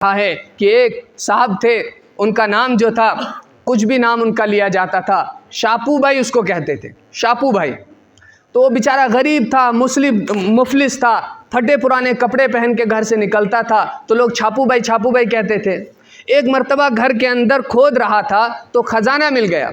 ہے کہ ایک صاحب تھے، ان کا نام جو تھا، کچھ بھی نام ان کا لیا جاتا تھا، شاپو بھائی اس کو کہتے تھے، شاپو بھائی۔ تو وہ بیچارہ غریب تھا، مفلس تھا، پھٹے پرانے کپڑے پہن کے گھر سے نکلتا تھا، تو لوگ چھاپو بھائی کہتے تھے۔ ایک مرتبہ گھر کے اندر کھود رہا تھا تو خزانہ مل گیا۔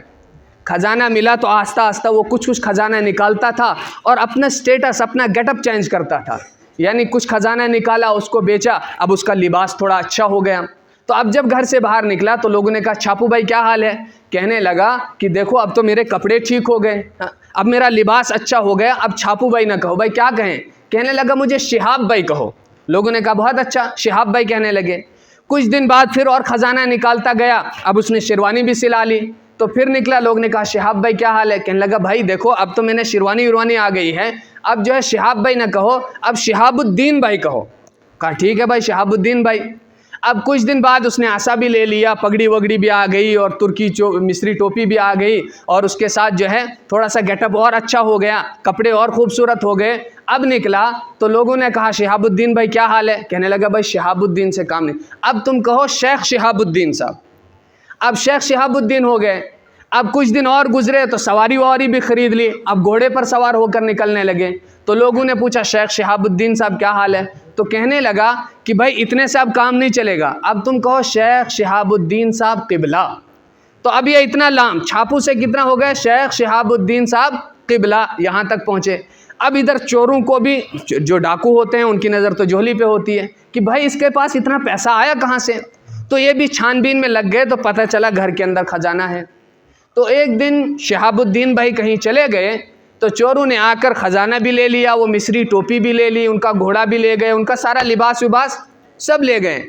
خزانہ ملا تو آہستہ آہستہ وہ کچھ خزانہ نکالتا تھا اور اپنا سٹیٹس، اپنا گیٹ اپ چینج کرتا تھا، یعنی کچھ خزانہ نکالا، اس کو بیچا، اب اس کا لباس تھوڑا اچھا ہو گیا۔ تو اب جب گھر سے باہر نکلا تو لوگوں نے کہا چھاپو بھائی کیا حال ہے؟ کہنے لگا کہ دیکھو اب تو میرے کپڑے ٹھیک ہو گئے، اب میرا لباس اچھا ہو گیا، اب چھاپو بھائی نہ کہو، بھائی کیا کہیں؟ کہنے لگا مجھے شہاب بھائی کہو۔ لوگوں نے کہا بہت اچھا، شہاب بھائی کہنے لگے۔ کچھ دن بعد پھر اور خزانہ نکالتا گیا، اب اس نے شیروانی بھی سلا لی، تو پھر نکلا، لوگ نے کہا شہاب بھائی کیا حال ہے؟ کہنے لگا بھائی دیکھو اب تو میں نے شیروانی آ گئی ہے، اب جو ہے شہاب بھائی نہ کہو، اب شہاب الدین بھائی کہو۔ کہا ٹھیک ہے بھائی شہاب الدین بھائی۔ اب کچھ دن بعد اس نے عصا بھی لے لیا، پگڑی وگڑی بھی آ گئی اور ترکی مصری ٹوپی بھی آ گئی، اور اس کے ساتھ جو ہے تھوڑا سا گیٹ اپ اور اچھا ہو گیا، کپڑے اور خوبصورت ہو گئے۔ اب نکلا تو لوگوں نے کہا شہاب الدین بھائی کیا حال ہے؟ کہنے لگا بھائی شہاب الدین سے کام نہیں، اب تم کہو شیخ شہاب الدین صاحب۔ اب شیخ شہاب الدین ہو گئے۔ اب کچھ دن اور گزرے تو سواری بھی خرید لی، اب گھوڑے پر سوار ہو کر نکلنے لگے، تو لوگوں نے پوچھا شیخ شہاب الدین صاحب کیا حال ہے؟ تو کہنے لگا کہ بھائی اتنے سے اب کام نہیں چلے گا، اب تم کہو شیخ شہاب الدین صاحب قبلہ۔ تو اب یہ اتنا لام چھاپو سے کتنا ہو گئے؟ شیخ شہاب الدین صاحب قبلہ، یہاں تک پہنچے۔ اب ادھر چوروں کو بھی، جو ڈاکو ہوتے ہیں ان کی نظر تو جوہلی پہ ہوتی ہے کہ بھائی اس کے پاس اتنا پیسہ آیا کہاں سے؟ تو یہ بھی چھان بین میں لگ گئے تو پتہ چلا گھر کے اندر خزانہ ہے۔ تو ایک دن شہاب الدین بھائی کہیں چلے گئے تو چوروں نے آ کر خزانہ بھی لے لیا، وہ مصری ٹوپی بھی لے لی، ان کا گھوڑا بھی لے گئے، ان کا سارا لباس وباس سب لے گئے۔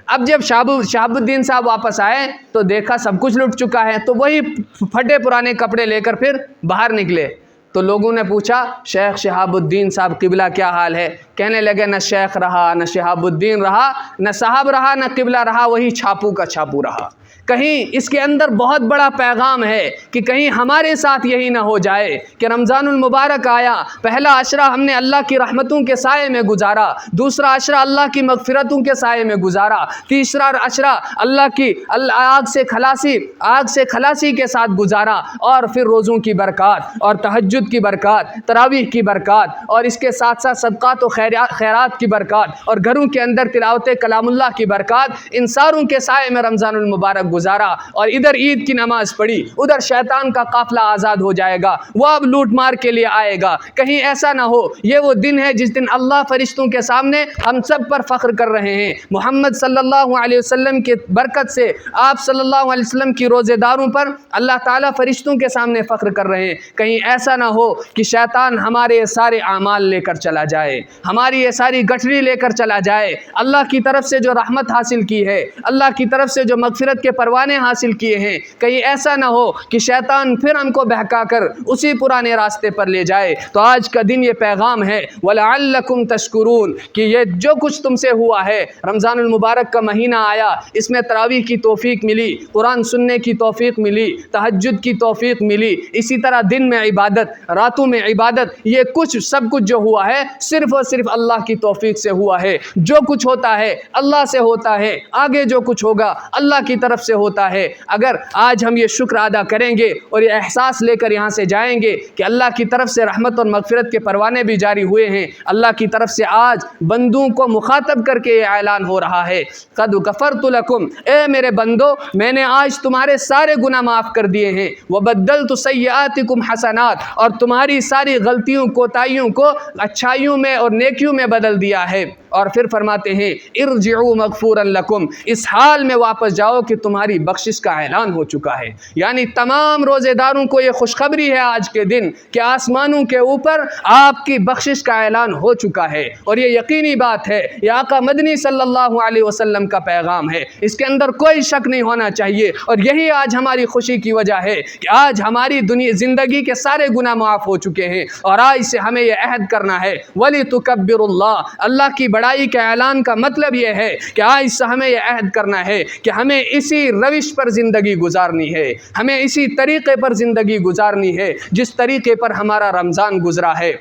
اب جب شہاب الدین صاحب واپس آئے تو دیکھا سب کچھ لٹ چکا ہے، تو وہی پھٹے پرانے کپڑے لے کر پھر باہر نکلے۔ تو لوگوں نے پوچھا شیخ شہاب الدین صاحب قبلہ کیا حال ہے؟ کہنے لگے نہ شیخ رہا، نہ شہاب الدین رہا، نہ صاحب رہا، نہ قبلہ رہا، وہی چھاپو کا چھاپو رہا۔ کہیں اس کے اندر بہت بڑا پیغام ہے کہ کہیں ہمارے ساتھ یہی نہ ہو جائے کہ رمضان المبارک آیا، پہلا عشرہ ہم نے اللہ کی رحمتوں کے سائے میں گزارا، دوسرا عشرہ اللہ کی مغفرتوں کے سائے میں گزارا، تیسرا عشرہ اللہ کی آگ سے خلاصی کے ساتھ گزارا، اور پھر روزوں کی برکات اور تہجد کی برکات، تراویح کی برکات، اور اس کے ساتھ ساتھ صدقات و خیرات کی برکات، اور گھروں کے اندر تلاوت کلام اللہ کی برکات، ان ساروں کے سائے میں رمضان المبارک گزارا، اور ادھر عید کی نماز پڑھی، ادھر شیطان کا قافلہ آزاد ہو جائے گا، وہ اب لوٹ مار کے لیے آئے گا۔ کہیں ایسا نہ ہو یہ وہ دن ہے جس دن اللہ فرشتوں کے سامنے ہم سب پر فخر کر رہے ہیں، محمد صلی اللہ علیہ وسلم کے برکت سے، آپ صلی اللہ علیہ وسلم کی روزے داروں پر اللہ تعالیٰ فرشتوں کے سامنے فخر کر رہے ہیں۔ کہیں ایسا نہ ہو کہ شیطان ہمارے یہ سارے اعمال لے کر چلا جائے، ہماری یہ ساری گٹھری لے کر چلا جائے، اللہ کی طرف سے جو رحمت حاصل کی ہے، اللہ کی طرف سے جو مغفرت کے پروانے حاصل کیے ہیں، کہیں ایسا نہ ہو کہ شیطان پھر ہم کو بہکا کر اسی پرانے راستے پر لے جائے۔ تو آج کا دن یہ پیغام ہے وَلَعَلَّكُمْ تَشْكُرُونَ کہ یہ جو کچھ تم سے ہوا ہے، رمضان المبارک کا مہینہ آیا، اس میں تراویح کی توفیق ملی، قرآن سننے کی توفیق ملی، تہجد کی توفیق ملی، اسی طرح دن میں عبادت، راتوں میں عبادت، یہ سب کچھ جو ہوا ہے صرف اور صرف اللہ کی توفیق سے ہوا ہے۔ جو کچھ ہوتا ہے اللہ سے ہوتا ہے، آگے جو کچھ ہوگا اللہ کی طرف سے ہوتا ہے۔ اگر آج ہم یہ شکر ادا کریں گے اور یہ احساس لے کر یہاں سے جائیں گے کہ اللہ کی طرف سے رحمت اور مغفرت کے پروانے بھی جاری ہوئے ہیں، اللہ کی طرف سے آج بندوں کو مخاطب کر کے یہ اعلان ہو رہا ہے قد غفرت لکم، اے میرے بندو میں نے آج تمہارے سارے گناہ معاف کر دیے ہیں، وبدلت سیئاتکم حسنات، اور تمہاری ساری غلطیوں کوتاہیوں کو اچھائیوں میں اور نیکیوں میں بدل دیا ہے۔ اور پھر فرماتے ہیں ارجعوا مغفورا لکم، اس حال میں واپس جاؤ کہ تمہاری بخشش کا اعلان ہو چکا ہے۔ یعنی تمام روزے داروں کو یہ خوشخبری ہے آج کے دن کہ آسمانوں کے اوپر آپ کی بخشش کا اعلان ہو چکا ہے، اور یہ یقینی بات ہے، یہ آقا مدنی صلی اللہ علیہ وسلم کا پیغام ہے، اس کے اندر کوئی شک نہیں ہونا چاہیے، اور یہی آج ہماری خوشی کی وجہ ہے کہ آج ہماری زندگی کے سارے گناہ معاف ہو چکے ہیں، اور آج سے ہمیں یہ عہد کرنا ہے وَلِتُكَبِّرُوا اللَّهَ، اللہ کی بڑائی کے اعلان کا مطلب یہ ہے کہ آج سے ہمیں یہ عہد کرنا ہے کہ ہمیں اسی روش پر زندگی گزارنی ہے، ہمیں اسی طریقے پر زندگی گزارنی ہے جس طریقے پر ہمارا رمضان گزرا ہے۔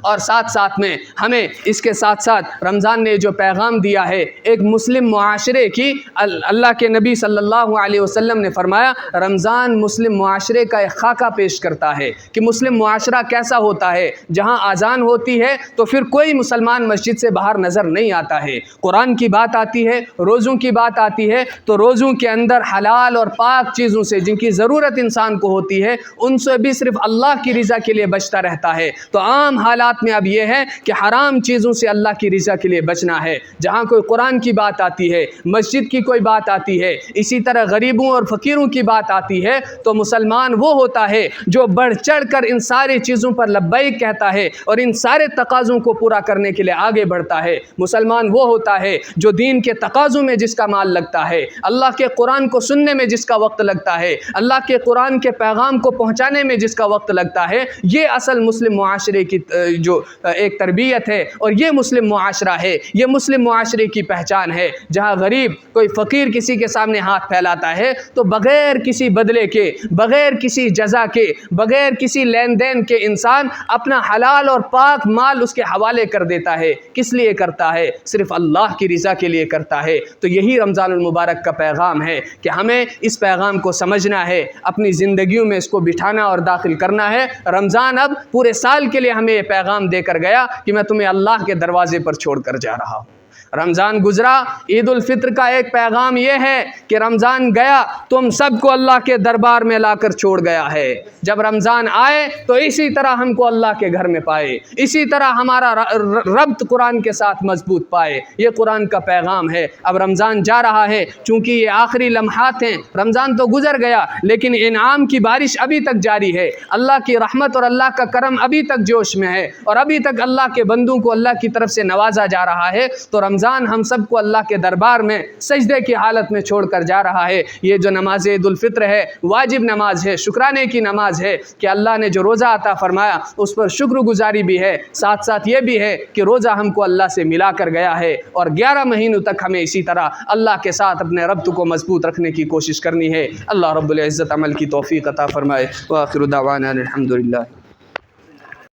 اور ساتھ ساتھ میں ہمیں اس کے ساتھ ساتھ رمضان نے جو پیغام دیا ہے ایک مسلم معاشرے کی، اللہ کے نبی صلی اللہ علیہ وسلم نے فرمایا رمضان مسلم معاشرے کا ایک خاکہ پیش کرتا ہے کہ مسلم معاشرہ کیسا ہوتا ہے، جہاں اذان ہوتی ہے تو پھر کوئی مسلمان مسجد سے باہر نظر نہیں آتا ہے، قرآن کی بات آتی ہے، روزوں کی بات آتی ہے تو روزوں کے اندر حلال اور پاک چیزوں سے جن کی ضرورت انسان کو ہوتی ہے ان سے بھی صرف اللہ کی رضا کے لیے بچتا رہتا ہے۔ تو عام حالات میں اب یہ ہے کہ حرام چیزوں سے اللہ کی رضا کے لیے بچنا ہے۔ جہاں کوئی قرآن کی بات آتی ہے، مسجد کی کوئی بات آتی ہے، اسی طرح غریبوں اور فقیروں کی بات آتی ہے تو مسلمان وہ ہوتا ہے جو بڑھ چڑھ کر ان ساری چیزوں پر لبیک کہتا ہے اور ان سارے تقاضوں کو پورا کرنے کے لیے آگے بڑھتا ہے۔ مسلمان وہ ہوتا ہے جو دین کے تقاضوں میں جس کا مال لگتا ہے، اللہ کے قرآن کو سننے میں جس کا وقت لگتا ہے، اللہ کے قرآن کے پیغام کو پہنچانے میں جس کا وقت لگتا ہے، یہ اصل مسلم معاشرے کی جو ایک تربیت ہے اور یہ مسلم معاشرہ ہے، یہ مسلم معاشرے کی پہچان ہے۔ جہاں غریب کوئی فقیر کسی کے سامنے ہاتھ پھیلاتا ہے تو بغیر کسی بدلے کے، بغیر کسی جزا کے، بغیر کسی لین دین کے انسان اپنا حلال اور پاک مال اس کے حوالے کر دیتا ہے۔ کس لیے کرتا ہے؟ صرف اللہ کی رضا کے لیے کرتا ہے۔ تو یہی رمضان المبارک کا پیغام ہے کہ ہمیں اس پیغام کو سمجھنا ہے، اپنی زندگیوں میں اس کو بٹھانا اور داخل کرنا ہے۔ رمضان اب پورے سال کے لیے ہمیں یہ پیغام دے کر گیا کہ میں تمہیں اللہ کے دروازے پر چھوڑ کر جا رہا ہوں۔ رمضان گزرا، عید الفطر کا ایک پیغام یہ ہے کہ رمضان گیا تم سب کو اللہ کے دربار میں لا کر چھوڑ گیا ہے۔ جب رمضان آئے تو اسی طرح ہم کو اللہ کے گھر میں پائے، اسی طرح ہمارا ربط قرآن کے ساتھ مضبوط پائے۔ یہ قرآن کا پیغام ہے۔ اب رمضان جا رہا ہے، چونکہ یہ آخری لمحات ہیں، رمضان تو گزر گیا لیکن انعام کی بارش ابھی تک جاری ہے، اللہ کی رحمت اور اللہ کا کرم ابھی تک جوش میں ہے اور ابھی تک اللہ کے بندوں کو اللہ کی طرف سے نوازا جا رہا ہے۔ تو رمضان ہم سب کو اللہ کے دربار میں سجدے کی حالت میں چھوڑ کر جا رہا ہے۔ یہ جو نماز عید الفطر ہے واجب نماز ہے، شکرانے کی نماز ہے کہ اللہ نے جو روزہ عطا فرمایا اس پر شکر گزاری بھی ہے، ساتھ ساتھ یہ بھی ہے کہ روزہ ہم کو اللہ سے ملا کر گیا ہے اور 11 مہینوں تک ہمیں اسی طرح اللہ کے ساتھ اپنے ربط کو مضبوط رکھنے کی کوشش کرنی ہے۔ اللہ رب العزت عمل کی توفیق عطا فرمائے۔ وآخر دعوانا الحمدللہ۔